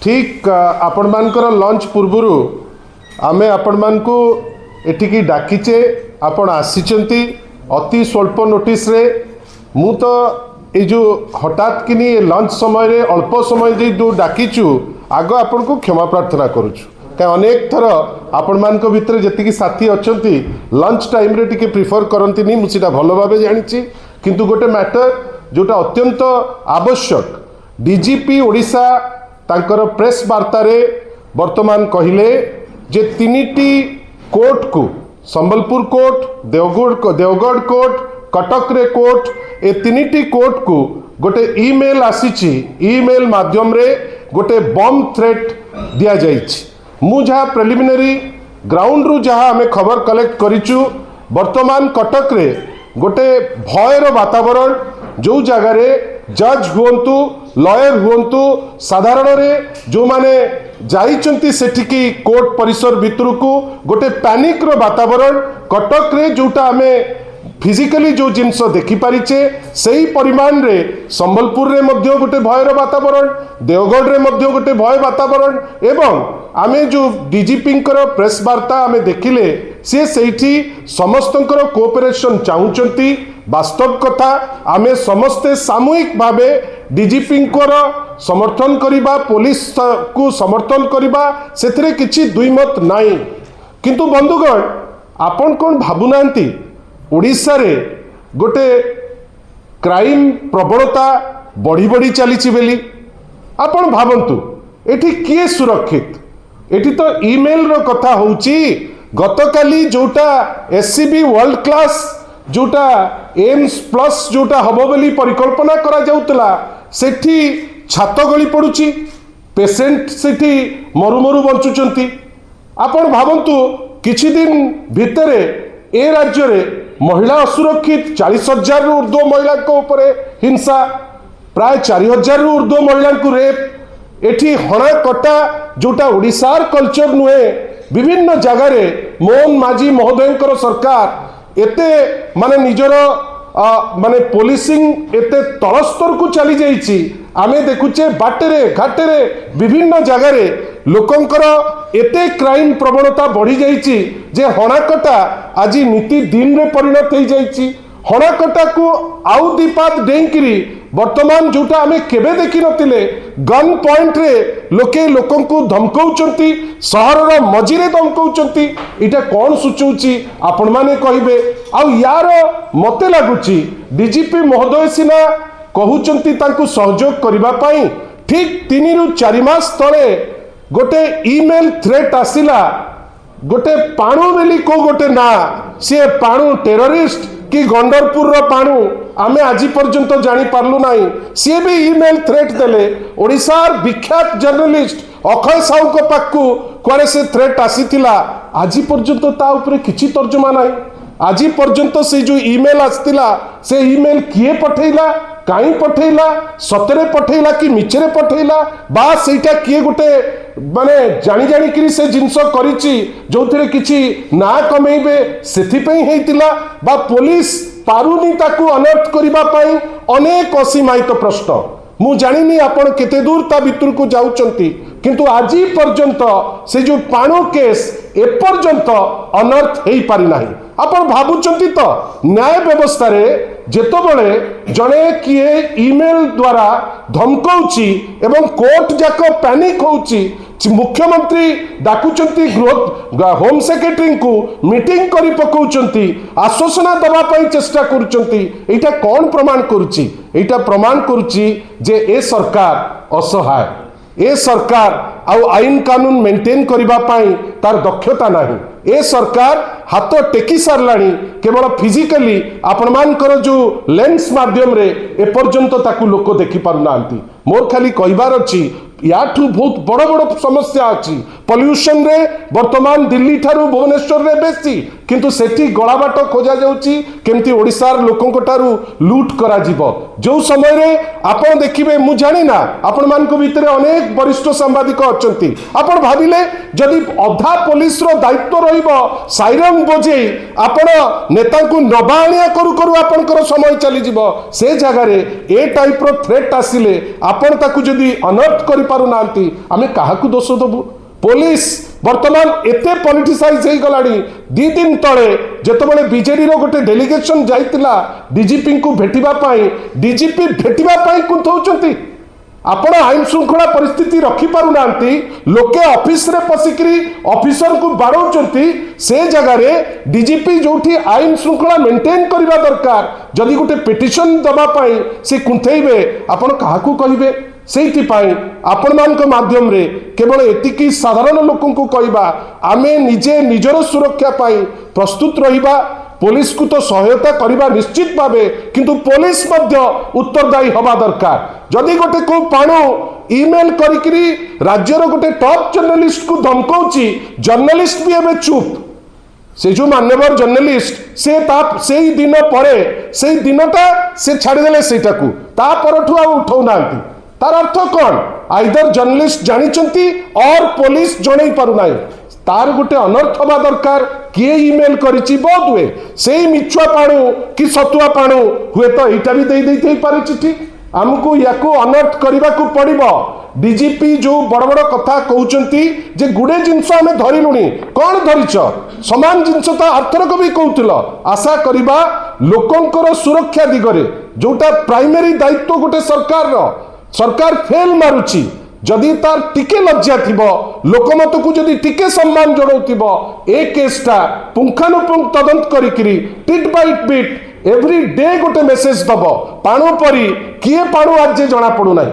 ठीक आपण मानकर लंच पूर्वर आमे आपण मानकु एठिकी डाकिचे आपण आसीचंती अति स्वल्प नोटिस रे मु तो ये जो हठात किनी लंच समय रे अल्प समय जे जो डाकिचु आग आपण को क्षमा प्रार्थना करूछु क्या अनेक थर आपण मानक भितर जेतिकी साथी अछंती लंच टाइम रे टिके प्रिफर करंती नी मु सीटा भलो भाबे जानिछि किंतु गोटे मैटर जोटा अत्यंत आवश्यक डीजीपी ओडिशा तांकर प्रेस वार्ता रे वर्तमान कहिले जे तीनिटी कोर्ट को संबलपुर कोर्ट देवगढ़ कोर्ट कटक रे कोर्ट ए तीनिटी कोर्ट को गोटे ईमेल आसीची ईमेल माध्यम रे गोटे बम थ्रेट दिया जाइछि मु जहाँ प्रिलिमिनरी ग्राउंड रु जहाँ आमे खबर कलेक्ट करिचु वर्तमान कटक रे गोटे भयर वातावरण जो जगह रे जज हुंतु लॉयर हुंतु साधारण रे जो माने जाइचंती सेठिकी कोर्ट परिसर भितर को गोटे पैनिक रो वातावरण कटक रे जोटा आमे फिजिकली जो जिनस देखि पारिचे सही परिमाण रे संबलपुर रे मध्य गोटे भयर वातावरण देवगढ़ रे मध्य गोटे भय वातावरण एवं आमे जो डीजीपी प्रेस वार्ता आमे देखिले सी सेठी समस्तंकर कोऑपरेशन चाहूचंती वास्तव कथा आमे समस्ते सामूहिक भावे डीजीपी समर्थन करिबा पुलिस को समर्थन करिबा सेथरे किछि दुई मत नाही किंतु बंधुगण आपण कोन भाबुनांती ओडिशा रे गोटे क्राइम प्रवणता बढ़ी बढ़ी चली बेली आपण भावंतु एठी किए सुरक्षित एठी तो ईमेल रो कथा होउची गतकाली जोटा एससीबी वर्ल्ड क्लास जोटा एम्स प्लस जोटा हबो बोली परिकल्पना करा जाउतला सेठी छात गली पड़ुची पेशेंट सेठी मरु मरु बंचुचंती आपण भावंतु किछि दिन भितरे ए राज्य रे महिला असुरक्षित 40,000 रु ऊर्ध्व महिला को ऊपरे हिंसा प्राय 4,000 रु ऊर्ध्व महिला को रेप एठी हणा कटा जोटा ओडिशार कल्चर नुहे विभिन्न जगह रे मोहन माझी महोदयंकर सरकार एते माने निजर माने पोलिसिंग एते तलस्तर को चली जाइछि आमे देखुचे बाटेरे घाटेरे विभिन्न जगह रे लोकंकर एते क्राइम प्रवणता बढ़ी जाइछि जे हणाकटा आज नीति दिन रे परिणत हो जाइछि हणाकटा को आउ दीपात डेंकिरी वर्तमान जोटा आमे केबे देखि नथिले गन पॉइंट रे लोके लोकन को धमकाउचंती शहर रो मझिरे धमकाउचंती इटा कोन सुचौची आपण माने कहिबे आ यार मते लागुची डीजीपी महोदय सिना कहउचंती तांकु सहयोग करिबा पई ठीक 3 रु 4 मास तळे गोटे ईमेल थ्रेट आसिला गोटे पाणु बेली को गोटे ना सी पाणु टेररिस्ट कि गंडरपुर रो पाणु आमे आज पर्यंत जानी पारलु नाही सी भी ईमेल थ्रेट देले ओडिशार विख्यात जर्नलिस्ट अक्षय साहू को पाकु कुआरे से थ्रेट आसीथिला आज पर्यंत ता ऊपर किछि तर्जुमा नाही आज पर्यंत से जो ईमेल आस्तिला से ईमेल किए पठेला काई पठेला सतरे पठेला कि मिछरे पठेला बा सेटा किए गोटे माने जानी जानी कि से जिनस करिछि जोथिरे किछि ना कमेइबे सेथि पई हेतिला बा पुलिस पारुनी ताकू अलर्ट करिबा पई अनेक असीमायित प्रश्न मु जानिनी आपण केते दूर ता भितर को जाउचंती किंतु आज पर्यंत से जो पाणु केस ए पर्यंत अनर्थ हेई पारि नाही आपण भाबुचंती तो न्याय व्यवस्था रे जेतबेले जणे किए ईमेल द्वारा धमकाउची एवं कोर्ट जाको पैनिक होउची मुख्यमंत्री डाकुचंती गृह होम सेक्रेटरी को मीटिंग करी पकाउचंती आश्वासना दबा पई चेष्टा करूचंती एटा कोन प्रमाण करूची एटा प्रमाण करूची जे ए सरकार असहाय ए सरकार आउ आईन कानून मेंटेन करिबा पाई तार दक्षता नाही ए सरकार हाथ टेकी सारलाणी केवल फिजिकली आपण मानकर जो लेंस माध्यम रे ए पर्यंत ताकू लोक देखि पारु नांती मोर खाली कहिबार अछि याठू बहुत बड़ बड़ समस्या अछि पॉल्यूशन रे वर्तमान दिल्ली ठारू भुवनेश्वर रे बेसी किंतु सेठी गलाबाट खोजा जाउची केमती ओडिसार लोकंक ठारू लूट करा जीवो जो समय रे आपण देखिबे मु जानि ना आपण मान को भितरे अनेक वरिष्ठ सांबादिक अछंती आपण भाबिले जदि अधा पुलिस रो दायित्व रहिबो साइरन बजे आपण नेता को नबाणिया करू करू आपनकर समय चली जीवो से जगह रे ए टाइप रो थ्रेट आसिले आपण ताकू जदि अनर्थ करि पारु नांती आमे काहाकू दोष दबु पुलिस वर्तमान एते पॉलिटिसाइज हो गलानी 2 दिन तले जेतबेले बीजेडी रो गोटे डेलीगेशन जाइतिला डीजीपी को भेटिबा पाई डीजीपी भेटिबा पाई कुंथौचंती आपण आईन श्रृंखला परिस्थिति रखी पारु नांती लोके ऑफिस रे पसिकरी ऑफिसर को बाड़ौचंती से जगह रे डीजीपी जोठी आईन श्रृंखला मेंटेन करबा दरकार जदि गोटे पिटिशन दबा पाई से कुंथैबे आपण काहाकू कहिबे सेइथिपाई आपण मानक माध्यम रे केवल एतिकी साधारण लोकन को कहबा आमे निजे निजर सुरक्षा पाई प्रस्तुत रहिबा पुलिस को तो सहायता करबा निश्चित भावे किंतु पुलिस मध्य उत्तरदायी हवा दरकार जदि गोटे को पाणु ईमेल करिकरी राज्यर गोटे टॉप जर्नलिस्ट को धमकाउची जर्नलिस्ट भी एबे चुप से जो मान्यवर जर्नलिस्ट से दिन परे से दिनटा से छाड़देले सेटा को ता परठु आ उठौ नांती तार अर्थ कौन आइदर जर्नलिस्ट जानी और पुलिस जन पारु ना तार गोटे अनर्थ हवा दरकार किए ईमेल करिछि बहुत हुए से मिछुआ पाणु कि सतुआ पाणु हुए तो एटा भी दे पारे चिठी आमको याकू अनर्थ करने को पड़ो डीजीपी जो बड़ बड़ कथा कहते जे गुड़े जिनस आम धरलुणी कौन धरिच समान जिनस तो आर्थरक भी कहूल आशा करवा लोकंकर सुरक्षा दिगरे जोटा प्राइमरी दायित्व गोटे सरकार फेल मारुची जदि तार टिके लज्जा थिबो लोकमत को जदि टिके सम्मान जणाउथिबो ए केसटा पुंखानुपुंख तदंत करिकरी tit by tit every day गोटे मेसेज दबो पाणु परी किए पाणु आज जे जणा पडु नाही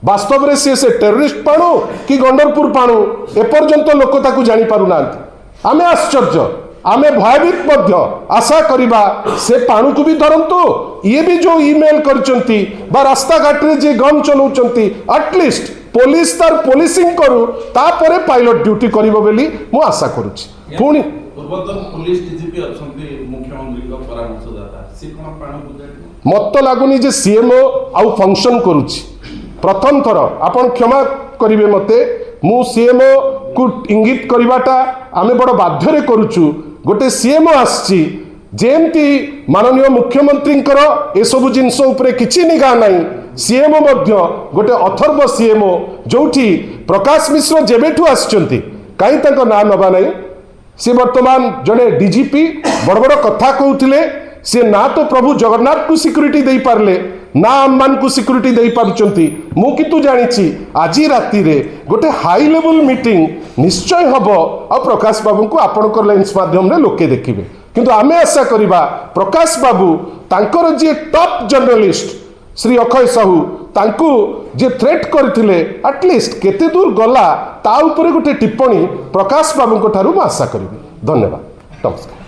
वास्तव रे से टेररिस्ट पाणु कि गंडरपुर पाणु एपर्यंत लोक ताकू जानी पारु नांती आमे आश्चर्य आमे भयभीत मध्य आशा करिबा से पाणु को भी धरंतु ये भी जो ईमेल करचंती बा रास्ता घाट रे जे गन चलाउचंती एटलिस्ट पुलिस तार पुलिसिंग करू तापरे पायलट ड्यूटी करिवो बेली मु आशा करूची पुणी पूर्वतन पुलिस डीजीपी अछंती मुख्यमंत्री को परामर्शदाता से कोन पाणु बुझाइ मत लागुनी जे सीएमओ आउ फंक्शन करूची प्रथम थर आपण क्षमा करिवे मते मु सीएमओ को इंगित करिवाटा आमे बड़ बाध्यरे करूचु गोटे सीएमओ आसची जेमती माननीय मुख्यमंत्री ए सब जिनस उपरे किछि निगा नाही सीएमओ मध्य गोटे अथर्व सीएमओ जोठी प्रकाश मिश्र जेबेठू आसचंती काई तांको नाम नबा नाही से वर्तमान जड़े डीजीपी बड़ बड़ कथा कहते सी ना तो प्रभु जगन्नाथ को सिक्यूरीटी दे पारले ना आम को सिक्यूरीटी दे पारुचंती मु किंतु जानिछि आज राति रे गोटे हाई लेवल मीटिंग निश्चय हबो आ प्रकाश बाबू को आपनकर लेंस माध्यम रे लोके देखिबे किंतु आमे आशा करिबा प्रकाश बाबू तांकर जे टॉप जर्नलिस्ट श्री अक्षय साहू तांकू जे थ्रेट करथिले एटलिस्ट केते दूर गला ता ऊपर गोटे टिप्पणी प्रकाश बाबू को ठारू आशा करिबे धन्यवाद नमस्कार।